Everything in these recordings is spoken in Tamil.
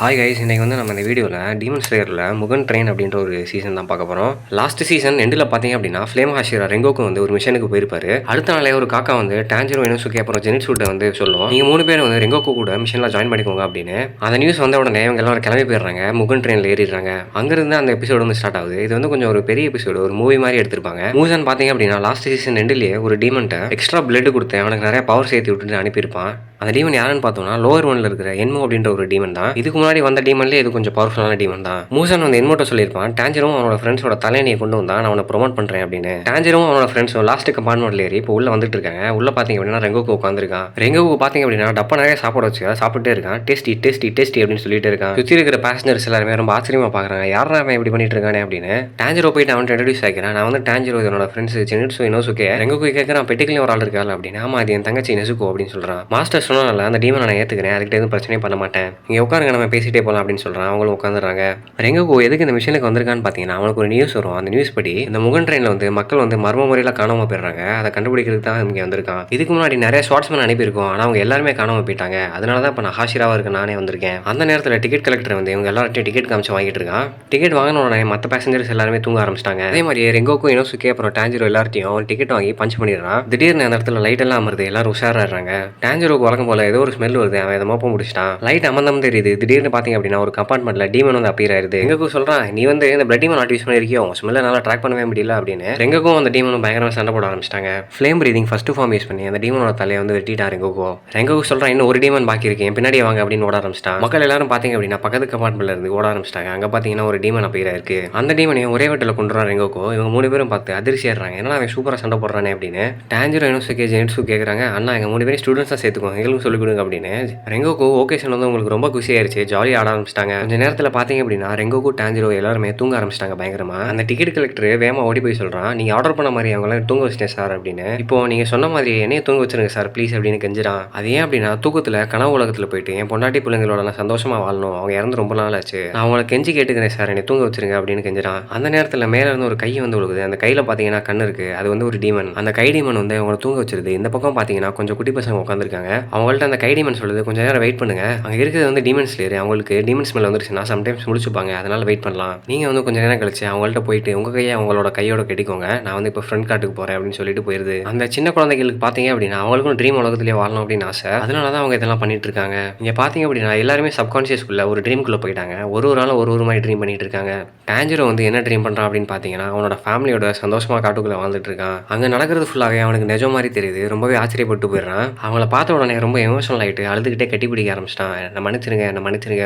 ஹாய் கைஸ், இன்னைக்கு வந்து நம்ம இந்த வீடியோவில் டீமன் ஸ்லேயரில் முகன் ட்ரெயின் அப்படின்ற ஒரு சீசன் தான் பார்க்க போகிறோம். லாஸ்ட் சீசன் எண்டில் பார்த்தீங்க அப்படின்னா ஃப்ளேம் ஹாஷிரா ரெங்கோக்கு வந்து ஒரு மிஷனுக்கு போயிருப்பாரு. அடுத்த நாளே ஒரு காக்கா வந்து டான்ஜிரோ இனோசுகே அப்புறம் ஜெனிட்சுட்ட வந்து சொல்லும், நீங்கள் 3 பேர் வந்து ரெங்கோக்கு கூட மிஷனில் ஜாயின் பண்ணிக்கோங்க அப்படின்னு. அந்த நியூஸ் வந்த உடனே இவங்க எல்லாரும் கிளம்பி போயிடுறாங்க, முகன் ட்ரெயினில் ஏறிடுறாங்க. அங்கிருந்து அந்த எபிசோடு வந்து ஸ்டார்ட் ஆகுது. இது வந்து கொஞ்சம் ஒரு பெரிய எபிசோடு, ஒரு மூவி மாதிரி எடுத்திருப்பாங்க. மூசன் பார்த்தீங்க அப்படின்னா லாஸ்ட் சீசன் எண்டிலேயே ஒரு டீமன்ட்ட எக்ஸ்ட்ரா பிளட் கொடுத்து அவனுக்கு நிறைய பவர் சேர்த்து விட்டுட்டு அனுப்பியிருப்பான். அந்த டீமன் யாருன்னு பார்த்தோம்னா லோவர் ஒன்ல இருக்கிற என்மோ அப்படின்ற ஒரு டீமன் தான். இதுக்கு முன்னாடி வந்த டீமன்லேயே இது கொஞ்சம் பவர்ஃபுல்லான டீமன் தான். மூசன் வந்து என்மோட்ட சொல்லியிருப்பான், டான்ஜிரோவும் அவனோட ஃப்ரெண்ட்ஸோட தலையணியை கொண்டு வந்தா நான் அவனை ப்ரொமோட் பண்றேன் அப்படின்னு. டான்ஜிரோவும் அவனோட ஃப்ரெண்ட்ஸும் லாஸ்ட் கம்பார்ட்மெண்ட்ல ஏறி இப்போ உள்ள வந்துட்டு இருக்காங்க. உள்ள பாத்தீங்க அப்படின்னா ரெங்கோக்கு உட்காந்துருக்கான். ரெங்கோக்கு பாத்தீங்க அப்படின்னா டப்பா நிறைய சாப்பாடு வச்சு சாப்பிட்டே இருக்கான். டேஸ்டி டேஸ்டி டேஸ்டி அப்படின்னு சொல்லிட்டு இருக்கான். சுற்றி இருக்கிற பேசஞ்சர்ஸ் எல்லாருமே ரொம்ப ஆச்சரியமா பாக்குறாங்க, யாரா அவன் இப்படி பண்ணிட்டு இருக்கானே அப்படின்னு. டான்ஜிரோ போயிட்டு அவன் இன்ட்ரடியூஸ் ஆகிறேன், நான் வந்து டான்ஜிரோ என்னோட ஃப்ரெண்ட்ஸ் ஜெனிட்சு இனோசுகே. ரெங்கோக்கு கேட்கறான், பெட்டிக்கலையும் ஒரு ஆள் இருக்காள் அப்படின்னு. ஆமா, அது என் தங்கச்சி நெசுகோ அப்படின்னு சொல்றான். மாஸ்டர் சொன்னால அந்த டீமன் நான் ஏற்றுக்கிறேன், அதுக்கிட்ட எதுவும் பிரச்சனையும் பண்ண மாட்டேன், இங்கே உட்காருங்க நம்ம பேசிட்டே போகலாம் அப்படின்னு சொல்கிறான். அவங்களும் உட்காந்துறாங்க. ரெங்கோக்கு எதுக்கு இந்த மிஷனுக்கு வந்திருக்கான்னு பார்த்தீங்கன்னா அவனுக்கு ஒரு நியூஸ் வரும். அந்த நியூஸ் படி இந்த முகன் ட்ரெயினில் வந்து மக்கள் வந்து மர்ம முறையில் காணாமல் போயிடுறாங்க. அதை கண்டுபிடிக்கிறதுக்கு தான் இங்கே வந்திருக்கான். இதுக்கு முன்னாடி நிறைய ஷார்ட்ஸ்மேன் அனுப்பியிருக்கோம், ஆனால் அவங்க எல்லாருமே காணாமல் போயிட்டாங்க. அதனால தான் இப்போ நான் ஹாஷிராவாக இருக்க நானே வந்திருக்கேன். அந்த நேரத்தில் டிக்கெட் கலெக்டர் வந்து இவங்க எல்லார்ட்டையும் டிக்கெட் காமிச்சு வாங்கிட்டு இருக்கான். டிக்கெட் வாங்கின உடனே மற்ற பேசஞ்சர்ஸ் எல்லாருமே தூங்க ஆரம்பிச்சிட்டாங்க. அதே மாதிரி ரெங்கோக்கு இனோசுகே அப்புறம் டான்ஜிரோ எல்லார்ட்டையும் டிக்கெட் வாங்கி பஞ்ச் பண்ணிடுறான். திடீர்னு அந்த இடத்துல லைட் எல்லாம் அமருது, எல்லாரும் உஷாராடுறாங்க. டான்ஜிரோக்கு வழக்கம் போல ஏதோ ஒரு ஸ்மெல் வருது, அவன் மோப்ப முடிச்சிட்டான். லைட் அமர்ந்தம் தெரியுது. திடீர்னு பாத்தீங்க அப்படின்னா ஒரு கம்பார்ட்மெண்ட்ல டீமன் வந்து அப்பீர் ஆயிருது. ரெங்கோக்கு சொல்றான், நீ வந்து இந்த பிளட் டீமன் ஆர்ட் யூஸ் பண்ணிருக்கியோ, ஸ்மெல்ல நல்லா ட்ராக் பண்ணவே முடியல அப்படின்னு. ரெங்கோக்கும் அந்த டீமனும் பயங்கரமா சண்டை போட ஆரம்பிச்சிட்டாங்க. Flame breathing first form use பண்ணி அந்த டீமனோட தலையை வந்து வெட்டிட்டான் ரெங்கோக்கு. ரெங்கோக்கு சொல்றான், இன்னும் ஒரு டீமன் பாக்கி இருக்கு, பின்னாடியே வாங்க அப்படின்னு ஓட ஆரம்பிச்சிட்டான். மக்கள் எல்லாரும் பாத்தீங்க அப்படின்னா பக்கத்து கம்பார்ட்மெண்ட்ல இருந்து ஓட ஆரம்பிச்சிட்டாங்க. அங்க பாத்தீங்கன்னா ஒரு டீமன் அப்பீர் ஆயிருக்கு. அந்த டீமனையும் ஒரே வெட்டில கொண்டுறான் ரெங்கோக்கு. இவங்க 3 பேரும் பார்த்து அதிர்ச்சி ஆடுறாங்க, ஏன்னா அவன் சூப்பரா சண்டை போடுறானே அப்படின்னு. டான்ஜிரோ இனோசுகே ஜெனிட்சு கேக்குறாங்க, அண்ணா எங்க 3 பேரும் ஸ்டூடெண்ட்ஸா சேர்த்துக்கோங்க, எங்களுக்கு சொல்லிக் கொடுங்க அப்படின்னு. ரெங்கோக்கு ஓகேஷன் வந்து உங்களுக்கு ரொம்ப குஷி ஆயிருச்சு, ஜாலியாக ஆட ஆரம்பிச்சிட்டாங்க. கொஞ்ச நேரத்தில் பார்த்தீங்க அப்படின்னா ரெங்கோக்கு டான்ஜிரோ எல்லாருமே தூங்க ஆரம்பிச்சிட்டாங்க பயங்கரமா. அந்த டிக்கெட் கலெக்டர் வேகமாக ஓடி போய் சொல்றான், நீங்க ஆர்டர் பண்ண மாதிரி அவங்களாம் தூங்க வச்சிட்டேன் சார் அப்படின்னு. இப்போ நீங்க சொன்ன மாதிரி என்னைய தூங்க வச்சிருங்க சார் ப்ளீஸ் அப்படின்னு கெஞ்சிரான். அது ஏன் அப்படின்னா தூக்கத்தில் கனவு உலகத்தில் போயிட்டு என் பொண்டாட்டி பிள்ளைங்களோட நான் சந்தோஷமா வாழணும், அவங்க இறந்து ரொம்ப நாள் ஆச்சு, நான் அவங்களை கெஞ்சி கேட்டுக்கிறேன் சார், என்னை தூங்க வச்சிருங்க அப்படின்னு கெஞ்சிரான். அந்த நேரத்தில் மேலே இருந்து ஒரு கை வந்து விழுகுது. அந்த கையில் பார்த்தீங்கன்னா கண்ணு இருக்கு, அது வந்து ஒரு டீமன். அந்த கை டீமன் வந்து அவங்களை தூங்க வச்சிருது. இந்த பக்கம் பார்த்தீங்கன்னா கொஞ்சம் குட்டி பசங்க உட்காந்துருக்காங்க. அவங்கள்ட்ட அந்த கை டீமன் சொல்லுது, கொஞ்சம் நேரம் வெயிட் பண்ணுங்க, அங்கே இருக்கிறது வந்து டீமன் ஸ்லேயர், அவங்களுக்கு டீமன் ஸ்மெல் வந்துருச்சுன்னா சம்டைம்ஸ் முடிச்சுப்பாங்க, அதனால வெயிட் பண்ணலாம், நீங்க வந்து கொஞ்சம் நேரம் கழிச்சு அவங்கள்ட்ட போயிட்டு உங்க கையை அவங்களோட கையோட கட்டிக்கோங்க, நான் வந்து இப்போ ஃப்ரெண்ட் காட்டுக்கு போறேன் அப்படின்னு சொல்லிட்டு போயிருது. அந்த சின்ன குழந்தைகளுக்கு பார்த்தீங்க அப்படின்னா அவங்களுக்கும் ட்ரீம் உலகத்திலேயே வாழணும் அப்படின்னு ஆசை, அதனால தான் அவங்க இதெல்லாம் பண்ணிட்டு இருக்காங்க. இங்க பார்த்தீங்க அப்படின்னா எல்லாருமே சப்கான்ஷியஸ்குள்ள ஒரு ட்ரீம்குள்ள போயிட்டாங்க. ஒரு நாளும் ஒரு மாதிரி ட்ரீம் பண்ணிட்டு இருக்காங்க. டான்ஜிரோ வந்து என்ன ட்ரீம் பண்றான் அப்படின்னு பார்த்தீங்கன்னா அவனோட ஃபேமிலியோட சந்தோஷமா காட்டுக்குள்ள வாழ்ந்துட்டு இருக்கான். அங்க நடக்கிறது ஃபுல்லாகவே அவனுக்கு நிஜம் மாதிரி தெரியுது. ரொம்பவே ஆச்சரியப்பட்டு போயிடுறான். அவங்கள பார்த்த உடனே ரொம்ப எமோஷனல் ஆயிட்டு அழுதுகிட்டே கட்டி பிடிக்க ஆரம்பிச்சிட்டான், என்ன மன்னிச்சிருங்க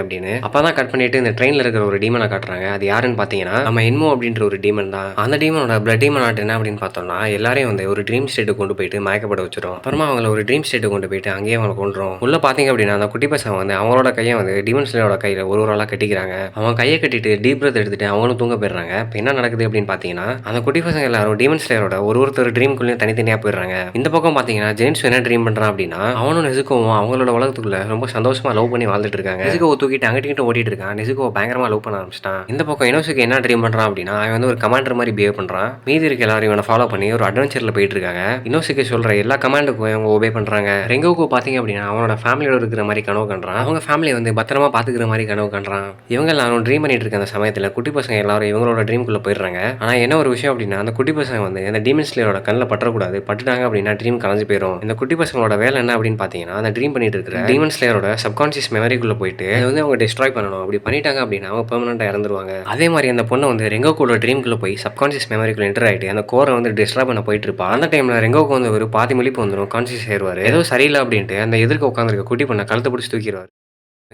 அப்படின்னு. அப்பதான் கட் பண்ணிட்டு இந்த ட்ரெயின்ல இருக்கிற ஒரு டீமனை காட்டுறாங்க. அது யாருன்னு பாத்தீங்கன்னா நம்ம என்மோ அப்படின்ற ஒரு டீமன் தான். அந்த டீமனோட பிளட் டீமன் ஆர்ட் என்ன அப்படின்னு பார்த்தோம்னா எல்லாரையும் வந்து ஒரு ட்ரீம் ஸ்டேட்டுக்கு கொண்டு போயிட்டு மயக்கப்பட வச்சிரும். அப்புறமா அவங்கள ஒரு ட்ரீம் ஸ்டேட்டுக்கு கொண்டு போயிட்டு அங்கேயே அவங்களை கொண்டுரும். உள்ள பாத்தீங்க அப்படின்னா அந்த குட்டி பசங்க வந்து அவங்களோட கையை வந்து டீமன் ஸ்லேயரோட கையில ஒரு ஆளா கட்டிக்கிறாங்க. அவங்க கையை கட்டிட்டு டீப் பிரெத் எடுத்துட்டு அவங்களும் தூங்க போயிடுறாங்க. இப்போ என்ன நடக்குது அப்படின்னு பாத்தீங்கன்னா அந்த குட்டி பசங்க எல்லாரும் டீமன் ஸ்லேயரோட ஒருத்தர் ட்ரீம்குள்ளேயும் தனித்தனியா போயிடுறாங்க. இந்த பக்கம் பாத்தீங்கன்னா ஜெனிட்சு என்ன ட்ரீம் பண்றான் அப்படின்னா அவனும் நெசுகோவும் அவங்களோட உலகத்துக்குள்ள ரொம்ப சந்தோஷமா லவ் பண்ணி வாழ்ந்துட்டு இருக்காங்க. நெசுகோவை தூக்கிட்டு அங்கிட்டு ஓடிட்டு இருக்கான். நெசுகோவை பயங்கரமா லவ் பண்ண ஆரம்பிச்சிட்டான். இந்த பக்கம் இனோசுகே என்ன ட்ரீம் பண்றான் அப்படின்னா அவன் வந்து ஒரு கமாண்டர் மாதிரி பிஹேவ் பண்றான். மீதி இருக்க எல்லாரும் இவனை ஃபாலோ பண்ணி ஒரு அட்வென்ச்சர்ல போயிட்டு இருக்காங்க. இனோசுகே சொல்ற எல்லா கமாண்டுக்கும் அவங்க ஒபே பண்றாங்க. ரெங்கோக்கு பாத்தீங்க அப்படின்னா அவனோட ஃபேமிலியோட இருக்கிற மாதிரி கனவு கண்டான். அவங்க ஃபேமிலி வந்து பத்திரமா பாத்துக்கிற மாதிரி கனவு கண்டான். இவங்க எல்லாரும் ட்ரீம் பண்ணிட்டு இருக்க அந்த சமயத்துல குட்டி பசங்க எல்லாரும் இவங்களோட ட்ரீம்குள்ள போயிடுறாங்க. ஆனா என்ன ஒரு விஷயம் அப்படின்னா அந்த குட்டி பசங்க வந்து இந்த டீமன் ஸ்லேயரோட கண்ணில் பற்றக்கூடாது, பட்டுட்டாங்க அப்படின்னா ட்ரீம் கலைஞ்சு போயிடும். இந்த குட்டி பசங்களோட வேலை என்ன அப்படின்னு பாத்தீங்கன்னா அந்த ட்ரீம் பண்ணிட்டு இருக்கிற டீமன் ஸ்லேயரோட சப்கான்ஷியஸ் மெமரிக்குள்ள போயிட்டு அதை வந்து அவங்க டிஸ்ட்ராய் பண்ணணும். அப்படி பண்ணிட்டாங்க அப்படின்னா அவங்க பெர்மனண்டா இறந்துருவாங்க. அதே மாதிரி அந்த பொண்ணு வந்து ரெங்கோக்குள்ள ட்ரீம்குள்ள போய் சப்கான்ஷியஸ் மெமரிக்குள்ள என்டர் ஆயிட்டு அந்த கோரை வந்து டிஸ்ட்ராய் பண்ண போயிட்டு இருப்பா. அந்த டைம்ல ரெங்கோக்கு வந்து ஒரு பாதி மொழிப்பு வந்துடும், கான்சியஸ் ஆயிடுவாரு. ஏதோ சரியில்லை அப்படின்ட்டு அந்த எதிர்க்க உட்காந்துருக்க குட்டி பொண்ணை கழுத்தை பிடிச்சி தூக்கிடுவார்.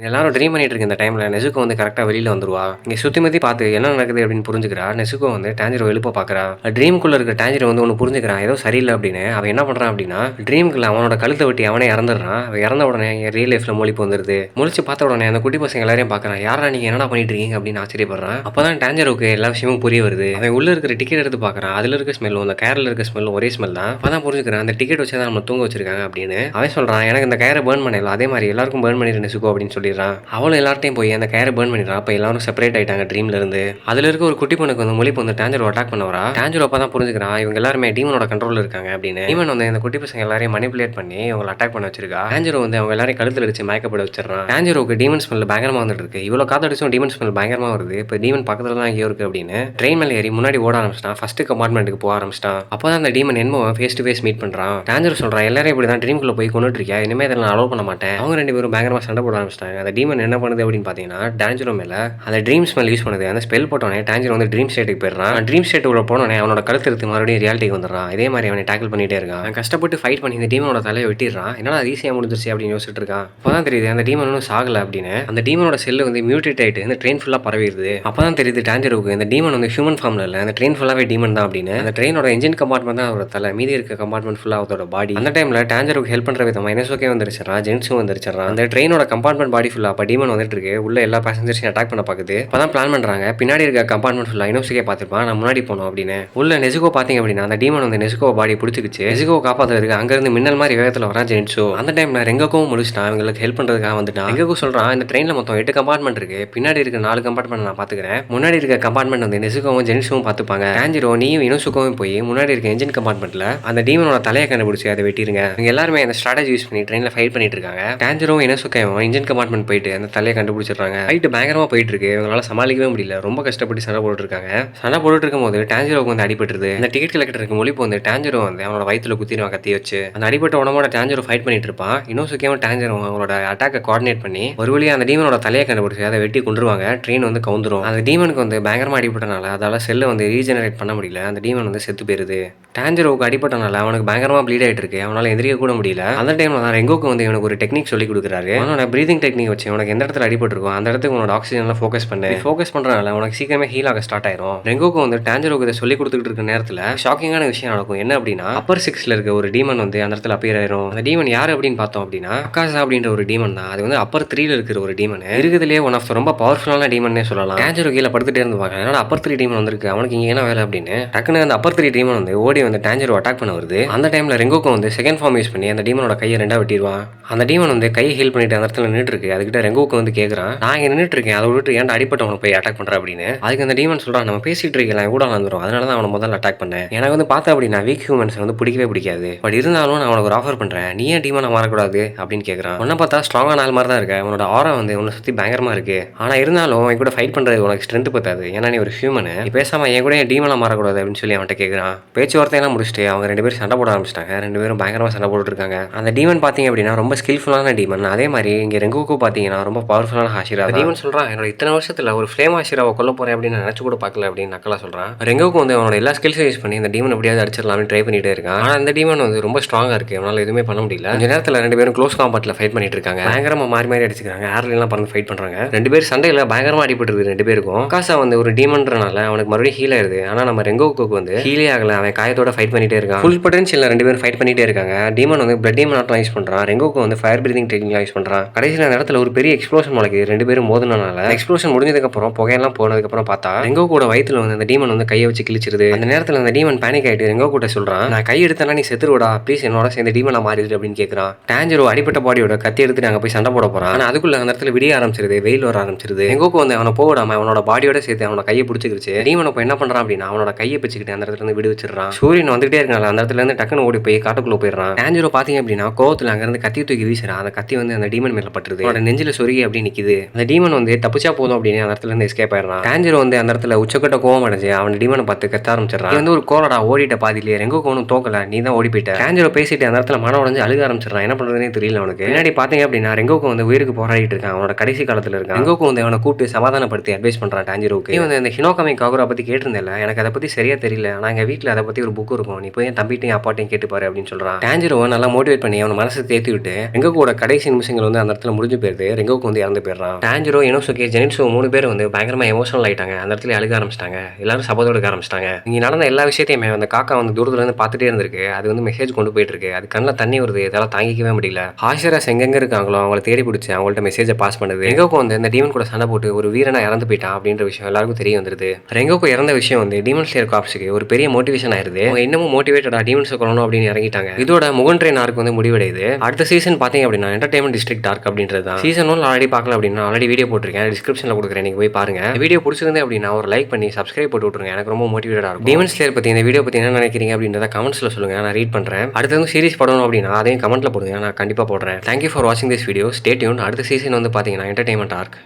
எல்லாரும் ட்ரீம் பண்ணிட்டு இருக்க இந்த டைம்ல நெசுகோ வந்து கரெக்டா வெளியில வந்துருவா. இங்க சுத்தி முத்தி பார்த்து என்ன நடக்குது அப்படின்னு புரிஞ்சுக்கிறா. நெசுகோ வந்து டான்ஜிரோ எழுப்ப பாக்குறா. ட்ரீம்குள்ள இருக்க டான்ஜிரோ வந்து ஒன்னு புரிஞ்சுக்கிறான், ஏதோ சரியில்லை அப்படின்னு. அவன் என்ன பண்றான் அப்படின்னா ட்ரீம்குள்ள அவனோட கழுத்தை வெட்டி அவனே இறந்துடுறான். அவன் இறந்த உடனே ரியல் லைஃப்ல மொழிப்பு வந்துருது. முழிச்சு பார்த்த உடனே அந்த குட்டி பசங்க எல்லாரையும் பாக்குறான். யாரா நீங்க என்னடா பண்ணிட்டு இருக்கீங்க அப்படின்னு ஆச்சரியப்படுறான். அப்பதான் டான்ஜிரோக்கு எல்லா விஷயமும் புரிய வருது. அவன் உள்ள இருக்கிற டிக்கெட் எடுத்து பாக்குறான். அதுல இருக்க ஸ்மெல்லும் அந்த கேர்ல இருக்க ஸ்மெல்லும் ஒரே ஸ்மெல் தான். அப்பதான் புரிஞ்சுக்கிறான் அந்த டிக்கெட் வச்சதான் நம்ம தூங்க வச்சிருக்காங்க அப்படின்னு. அவன் சொல்றான், எனக்கு இந்த கேரை பேர்ன் பண்ணல, அதே மாதிரி எல்லாருக்கும் பேர்ன் பண்ணிட்டு நெசுகோ அப்படின்னு சொல்லி சொல்லிடுறான். அவளும் எல்லார்ட்டையும் போய் அந்த கயரை பர்ன் பண்ணிடுறான். அப்ப எல்லாரும் செப்பரேட் ஆயிட்டாங்க ட்ரீம்ல இருந்து. அதுல இருக்க ஒரு குட்டி பொண்ணுக்கு வந்து முழிப்பு வந்து டான்ஜரோ அட்டாக் பண்ண வரா. டான்ஜரோ அப்பதான் புரிஞ்சுக்கிறான் இவங்க எல்லாருமே டீமனோட கண்ட்ரோல்ல இருக்காங்க அப்படின்னு. டீமன் வந்து இந்த குட்டி பசங்க எல்லாரையும் மனிபுலேட் பண்ணி இவங்களை அட்டாக் பண்ண வச்சிருக்கா. டான்ஜரோ வந்து அவங்க எல்லாரையும் கழுத்துல அடிச்சு மயக்கப்பட வச்சிடறான். டான்ஜரோக்கு டீமன் ஸ்மெல் பயங்கரமா வந்துட்டு இருக்கு. இவ்வளவு காத்தடிச்சும் டீமன் ஸ்மெல் பயங்கரமா வருது. இப்ப டீமன் பக்கத்துல தான் எங்கேயோ இருக்கு அப்படின்னு ட்ரெயின் மேல ஏறி முன்னாடி ஓட ஆரம்பிச்சிட்டான். ஃபர்ஸ்ட் கம்பார்ட்மெண்ட்டுக்கு போக ஆரம்பிச்சிட்டான். அப்பதான் அந்த டீமன் என்மோவை ஃபேஸ் டு ஃபேஸ் மீட் பண்றான். டான்ஜரோ சொல்றான் எல்லாரும் இப்படிதான் ட்ரீம்குள்ள போய் கொண்டுட்டு இருக்கியா, இனிமே இதை நான் அலோவ் பண்ண மாட்டேன். அவங்க ரெண்டு பேரும் பயங்கரமா சண்டை போட ஆரம்பிச்சிட்டாங்க. அந்த டீமன் என்ன பண்ணுது அப்படின்னு பாத்தீங்கன்னா டான்ஜரோ மேல அந்த ட்ரீம் ஸ்மெல் யூஸ் பண்ணுது. அந்த ஸ்பெல் போட்டோனே டான்ஜரோ வந்து ட்ரீம் ஸ்டேட்டுக்கு போயிடுறான். ட்ரீம் ஸ்டேட் உள்ள போனோடனே அவனோட கழுத்து எடுத்து மறுபடியும் ரியாலிட்டிக்கு வந்துடுறான். இதே மாதிரி அவனை டேக்கிள் பண்ணிட்டே இருக்கான். அவன் கஷ்டப்பட்டு ஃபைட் பண்ணி இந்த டீமனோட தலையை வெட்டிடுறான். என்னடா ஈஸியா முடிஞ்சிருச்சு அப்படின்னு யோசிச்சுட்டு இருக்கான். அப்பதான் தெரியுது அந்த டீமன் ஒன்றும் சாகல அப்படின்னு. அந்த டீமனோட செல்லு வந்து மியூட்டேட் ஆயிட்டு இந்த ட்ரெயின் ஃபுல்லா பரவிடுது. அப்பதான் தெரியுது டான்ஜரோக்கு இந்த டீமன் வந்து ஹியூமன் ஃபார்ம்ல இல்ல, அந்த ட்ரெயின் ஃபுல்லாவே டீமன் தான் அப்படின்னு. அந்த ட்ரெயினோட இன்ஜின் கம்பார்ட்மெண்ட் தான் அவரோட தலை, மீதி இருக்க கம்பார்ட்மெண்ட் ஃபுல்லா அவரோட பாடி. அந்த டைம்ல டான்ஜரோக்கு ஹெல்ப் பண்ற விதமா இனோசுகே வந்துருச்சான், ஜென்ஸும் வந்துருச்சான். அந்த ட்ரெயினோட கம்பார்ட்மெண்ட் பாடி ஃபுல்லா அப்ப டீமன் வந்துட்டு இருக்கு. உள்ள எல்லா பேசஞ்சர்ஸையும் அட்டாக் பண்ண பாக்குது. அப்பதான் பிளான் பண்றாங்க பின்னாடி இருக்க கம்பார்ட்மெண்ட் ஃபுல்லா இனோசுகே பார்த்திருப்பான், நான் முன்னாடி போனோம் அப்படின்னு. உள்ள நெசுகோ பாத்தீங்க அப்படின்னா அந்த டீமன் வந்து நெசுகோ பாடி பிடிச்சிக்கிச்சு. நெசுகோ காப்பாத்துறதுக்கு அங்க இருந்து மின்னல் மாதிரி வேகத்துல வரா ஜென்ஸோ. அந்த டைம்ல ரெங்கோக்கும் முடிச்சிட்டான், அவங்களுக்கு ஹெல்ப் பண்றதுக்காக வந்துட்டான். ரெங்கோக்கு சொல்றான் இந்த ட்ரெயின்ல மொத்தம் 8 கம்பார்ட்மெண்ட் இருக்கு, பின்னாடி இருக்க 4 கம்பார்ட்மெண்ட் நான் பாத்துக்கிறேன், முன்னாடி இருக்க கம்பார்ட்மெண்ட் வந்து நெசுகோவும் ஜென்ஸும் பாத்துப்பாங்க. டான்ஜரோ நீயும் இனோசுகோவும் போய் முன்னாடி இருக்க என்ஜின் கம்பார்ட்மெண்ட்ல அந்த டீமனோட தலையை கண்டுபிடிச்சு அதை வெட்டிருங்க. இவங்க எல்லாருமே அந்த ஸ்ட்ராட்டஜி யூஸ் பண்ணி ட்ரெயின்ல ஃபைட் பண்ணிட்டு இருக்காங்க. டான்ஜரோவும் இனோசுகோவும் இன்ஜின் கம்பார்ட்மெண்ட் போயிட்டு அந்த தலையை கண்டுபிடிச்சிடுறாங்க. ஃபைட் பயங்கரமா போயிட்டு இருக்கு. இவங்களால சமாளிக்கவே முடியல, ரொம்ப கஷ்டப்பட்டு சண்டை போட்டு இருக்காங்க. சண்டை போட்டுட்டு இருக்கும்போது டான்ஜரோக்கு வந்து அடிபட்டுருது. இந்த டிக்கெட் கலெக்டருக்கு மொழிப்பு வந்து டான்ஜரோ வந்து அவனோட வயித்துல குத்திடுவான் கத்தி வச்சு. அந்த அடிபட்ட உடம்போட டான்ஜரோ ஃபைட் பண்ணிட்டு இருப்பான். இனோசுகேவும் டான்ஜரோவும் அவங்களோட அட்டாக்கை கோஆர்டினேட் பண்ணி ஒரு வழியா அந்த டீமனோட தலையை கண்டுபிடிச்சு அதை வெட்டி கொண்டுருவாங்க. ட்ரெயின் வந்து கவுந்துரும். அந்த டீமனுக்கு வந்து பயங்கரமா அடிபட்டனால அதால செல்லை வந்து ரீஜெனரேட் பண்ண முடியல. அந்த டீமன் வந்து செத்து போயிருது. டான்ஜரோவுக்கு அடிபட்டனால அவனுக்கு பயங்கரமா ப்ளீட் ஆயிட்டு இருக்கு. அவனால எந்திரிக்க கூட முடியல. அந்த டைம்ல தான் ரெங்கோக்கு வந்து இவனுக்கு ஒரு டெக்னிக் சொல்லி கொடுக்குறாரு. அவனோட பிரீதிங் டெக்னிக் வச்சு உனக்கு எந்த இடத்துல அடிபட்டிருக்கும் அந்த இடத்துக்கு உனோட ஆக்சிஜன்ல ஃபோக்கஸ் பண்ணு. ஃபோக்கஸ் பண்றதுனால உனக்கு சீக்கிரமே ஹீல் ஆக ஸ்டார்ட் ஆயிரும். ரெங்கோக்கு வந்து டான்ஜரோக்கு இதை சொல்லி கொடுத்துட்டு இருக்க நேரத்துல ஷாக்கிங்கான விஷயம் நடக்கும். என்ன அப்படின்னா அப்பர் 6ல இருக்க ஒரு டீமன் வந்து அந்த இடத்துல அப்பியர் ஆயிரும். அந்த டீமன் யாரு அப்படின்னு பார்த்தோம் அப்படின்னா அக்காசா அப்படின்ற ஒரு டீமன் தான். அது வந்து அப்பர் 3ல இருக்கிற ஒரு டீமன். இருக்குதுலேயே ஒன் ஆஃப் ரொம்ப பவர்ஃபுல்லான டீமன்னே சொல்லலாம். டான்ஜரோ கீழே படுத்துட்டே இருந்து பார்க்க என்னடா அப்பர் 3 டீமன் வந்திருக்கு, அவனுக்கு இங்க என்ன வேலை அப்படின்னு டக்குன்னு அந்த அப்பர் 3 டீமன் வந்து ஓடி வந்து டான்ஜரோ அட்டாக் பண்ண வருது. அந்த டைம்ல ரெங்கோக்கு வந்து செகண்ட் ஃபார்ம் யூஸ் பண்ணி அந்த டீமனோட கையை ரெண்டா வெட்டிடுவான். அந்த டீமன் வந்து கையை ஹீல் பண்ணிட்டு அந்த இடத்துல நின்றுட்டு இருக்கு. அதுக்கிட்ட ரெங்கோக்கு வந்து கேட்கறான், நான் இங்க நின்றுட்டு இருக்கேன், அதை விட்டு ஏன்டா அடிப்பட்டவனை போய் அட்டாக் பண்ற அப்படின்னு. அதுக்கு அந்த டீமன் சொல்றான், நம்ம பேசிட்டு இருக்கலாம் கூட வந்துடும், அதனால தான் அவனை முதல்ல அட்டாக் பண்ணேன். எனக்கு வந்து பார்த்தா அப்படின்னா வீக் ஹியூமன்ஸ் வந்து பிடிக்கவே பிடிக்காது, பட் இருந்தாலும் நான் உனக்கு ஒரு ஆஃபர் பண்றேன், நீ ஏன் டீமனை மாறக்கூடாது அப்படின்னு கேட்கறான். உன்னை பார்த்தா ஸ்ட்ராங்கான ஆள் மாதிரி தான் இருக்க, உன்னோட ஆரா வந்து உன்னை சுத்தி பயங்கரமா இருக்கு, ஆனா இருந்தாலும் என் கூட ஃபைட் பண்றது உனக்கு ஸ்ட்ரென்த் பத்தாது, ஏன்னா நீ ஒரு ஹியூமன், நீ பேசாம என் கூட என் டீமனை மாறக்கூடாது அப்படின்னு சொல்லி அவன்கிட்ட கேட்கறான். பேச்சுவார்த்தையெல்லாம் முடிச்சுட்டு அவங்க 2 பேரும் சண்டை போட ஆரம்பிச்சிட்டாங்க. 2 பேரும் பயங்கரமா சண்டை போட்டுட்டு இருக்காங்க. அந்த டீமன் பாத்தீங்க அப்படின்னா ரொம்ப ஸ்கில்ஃபுல்லான டீமன். அதே மாதிரி இங்க ரெங்கோக்கு பாத்தீங்கன்னா ரொம்ப பவர்ஃபுல்லான ஹாஷிரா. டீமன் சொல்றான், என்னோட இத்தனை வருஷத்துல ஒரு ஃப்ளேம் ஹாஷிராவை கொல்ல போறேன் அப்படின்னு நினைச்சு கூட பார்க்கல அப்படின்னு நக்கலா சொல்றான். ரெங்கோக்கு வந்து அவனோட எல்லா ஸ்கில்ஸும் யூஸ் பண்ணி இந்த டீமன் எப்படியாவது அடிச்சிடலாம்னு ட்ரை பண்ணிட்டே இருக்கான். ஆனா இந்த டீமன் வந்து ரொம்ப ஸ்ட்ராங்கா இருக்கு, அவனால எதுவுமே பண்ண முடியல. கொஞ்ச நேரத்துல 2 பேரும் க்ளோஸ் காம்பேட்ல ஃபைட் பண்ணிட்டு இருக்காங்க. பயங்கரமா மாறி மாறி அடிச்சுக்கிறாங்க, ஏர்ல எல்லாம் பறந்து ஃபைட் பண்றாங்க. 2 பேரும் சண்டையில பயங்கரமா அடிபட்டுருது 2 பேருக்கும். காசா வந்து ஒரு டீமன்றனால அவனுக்கு மறுபடியும் ஹீல் ஆயிருது. ஆனா நம்ம ரெங்கோக்கு வந்து ஹீலே ஆகல, அவன் காயத்தோட ஃபைட் பண்ணிட்டே இருக்கான். ஃபுல் பொட்டன்ஷியல்ல 2 பேரும் ஃபைட் பண்ணிட்டே இருக்காங்க. டீமன் வந்து பிளட் டீமன் ஆட்டம் யூஸ் பண்றான், ரெங்கோக்கு வந்து ஃபயர் பிரீதிங் டெக்னிக் யூஸ் பண்றான். கடைசியில அந்த இடத்துல ஒரு பெரிய எக்ஸ்ப்ளோஷன் நடக்குது. 2 பேரும் மோதுனனால எக்ஸ்ப்ளோஷன் முடிஞ்சதுக்கு அப்புறம் புகையெல்லாம் போனதுக்கு அப்புறம் பார்த்தா ரெங்கோக்கோட வயித்துல வந்து அந்த டீமன் வந்து கையை வச்சு கிழிச்சிருது. அந்த நேரத்துல அந்த டீமன் பேனிக் ஆயிட்டு ரெங்கோக்கிட்ட சொல்றான், நான் கை எடுத்தேன்னா நீ செத்துருவடா, ப்ளீஸ் என்னோட சேர்ந்து டீமனா மாறிடு அப்படின்னு கேட்கறான். டான்ஜரோ அடிப்பட்ட பாடியோட கத்தி எடுத்துட்டு அங்க போய் சண்டை போட போறான். ஆனா அதுக்குள்ள அந்த இடத்துல விடிய ஆரம்பிச்சிருது, வெயில் வர ஆரம்பிச்சிருது. ரெங்கோக்கு வந்து அவனை போடாம அவனோட பாடியோட சேர்த்து அவனோட கையை பிடிச்சிருச்சு. டீமன் இப்போ என்ன பண்றான் அப்படின்னா அவனோட கையை பிடிச்சிக்கிட்டு அந்த இடத்துல இருந்து விடு வச்சிடறான். சூரியன் வந்துட்டே இருக்கனால அந்த இடத்துல இருந்து டக்குன்னு ஓடி போய் காட்டுக்குள்ள போயிடுறான். டான்ஜரோ பாத்தீங்க அப்படின்னா கோவத்துல அங்க இருந்து கத்தி தூக்கி வீசுறான். அந்த கத்தி வந்து அந்த டீமன் மேல பட்டுருது. அவனோட நெஞ்சில சொருகி அப்படி நிக்குது. அந்த டீமன் வந்து தப்பிச்சா போதும் அப்படின்னு அந்த இடத்துல இருந்து எஸ்கேப் ஆயிடுறான். டான்ஜரோ வந்து அந்த இடத்துல உச்சக்கட்ட கோவம் அடைஞ்சு அவன் டீமனை பார்த்து கத்த ஆரம்பிச்சிடறான். வந்து ஒரு கோலடா ஓடிட்ட பாதியிலே ரெங்கோக்கு ஒன்னும் தோக்கல, நீ தான் ஓடி போயிட்ட. டான்ஜரோ பேசிட்டு அந்த இடத்துல மன உடைஞ்சு அழுக ஆரம்பிச்சிடறான். என்ன பண்றதுனே தெரியல அவனுக்கு. பின்னாடி பாத்தீங்க அப்படின்னா ரெங்கோக்கு வந்து உயிருக்கு போராடிட்டு இருக்கான். அவனோட கடைசி காலத்துல இருக்கான். ரெங்கோக்கு வந்து அவனை கூப்பிட்டு சமாதானப்படுத்தி அட்வைஸ் பண்றான் டான்ஜரோக்கு. நீ வந்து இந்த ஹினோகாமி காகுரா பத்தி கேட்டிருந்தேல, எனக்கு அதை பத்தி சரியா தெரியல, ஆனா எங்க வீட்டுல அதை பத்தி ஒரு புக் இருக்கும், நீ போய் என் தம்பிட்டையும் அப்பாட்டையும் கேட்டுப்பாரு அப்படின்னு சொல்றான். டான்ஜரோவை நல்லா மோட்டிவேட் பண்ணி அவன் மனசை தேத்தி விட்டு ரெங்கோக்கோட கடைசி நிமிஷங்கள் வந்து அந்த இடத்துல முடிஞ்சு போயிருது. ரெங்கோக்கு வந்து இறந்து போயிடுறான். டான்ஜரோ, இனோசுகே, ஜெனிட்சு 3 பேர் வந்து பயங்கரமா எமோஷனல் ஆயிட்டாங்க. அந்த இடத்துல அழுக ஆரம்பிச்சிட்டாங்க. எல்லாரும் சபதம் எடுக்க ஆரம்பிச்சிட்டாங்க. இங்க நடந்த எல்லா விஷயத்தையுமே அந்த காக்கா வந்து தூரத்துல இருந்து பார்த்துட்டே இருந்திருக்கு. அது வந்து மெசேஜ் கொண்டு போயிட்டு இருக்கு. அது கண்ணில் தண்ணி வருது, இதெல்லாம் தாங்கிக்கவே முடியல. ஹாஷிராஸ் எங்கெங்க இருக்காங்களோ அவங்களை தேடி பிடிச்சி அவங்கள்ட்ட மெசேஜை பாஸ் பண்ணுது. ரெங்கோக்கு வந்து இந்த டீமன் கூட சண்டை போட்டு ஒரு வீரனா இறந்து போயிட்டான் அப்படின்ற விஷயம் எல்லாருக்கும் தெரிய வந்துருது. ரெங்கோக்கு இறந்த விஷயம் வந்து டீமன் ஸ்லேயர் காப்ஸுக்கு ஒரு பெரிய மோட்டிவேஷன் ஆயிருது. அவங்க இன்னமும் மோட்டிவேட்டடா டீமன்ஸ் கொள்ளணும் அப்படின்னு இறங்கிட்டாங்க. இதோட முகன் ட்ரெயின் ஆர்க் வந்து முடிவடையுது. அடுத்த சீசன் பாத்தீங்க அப்படின்னா என்டர்டைன்மெண்ட் டிஸ்ட்ரிக்ட் டார்க் அப்படின்றது தான். சீசன் 1 ஆல்ரெடி பார்க்கல அப்படின்னா ஆல்ரெடி வீடியோ போட்டிருக்கேன், டிஸ்கிரிப்ஷனில் கொடுக்குறேன், நீங்கள் போய் பாருங்க. வீடியோ பிடிச்சிருந்து அப்படின்னா ஒரு லைக் பண்ணி சப்ஸ்கிரைப் போட்டு விட்டுருங்க, எனக்கு ரொம்ப மோட்டிவேட்டடாக இருக்கும். டீமன் ஸ்லேயர் பற்றி இந்த வீடியோ பற்றி என்ன நினைக்கிறீங்க அப்படின்றத கமெண்ட்ஸில் சொல்லுங்கள், நான் ரீட் பண்ணுறேன். அடுத்தது சீரிஸ் படணும் அப்படின்னா அதையும் கமெண்ட்டில் போடுங்க, நான் கண்டிப்பாக போடுறேன். தேங்க்யூ ஃபார் வாட்சிங் திஸ் வீடியோ. Stay tune. அடுத்த சீசன் வந்து பார்த்தீங்கன்னா என்டர்டைன்மெண்ட் ஆர்க்.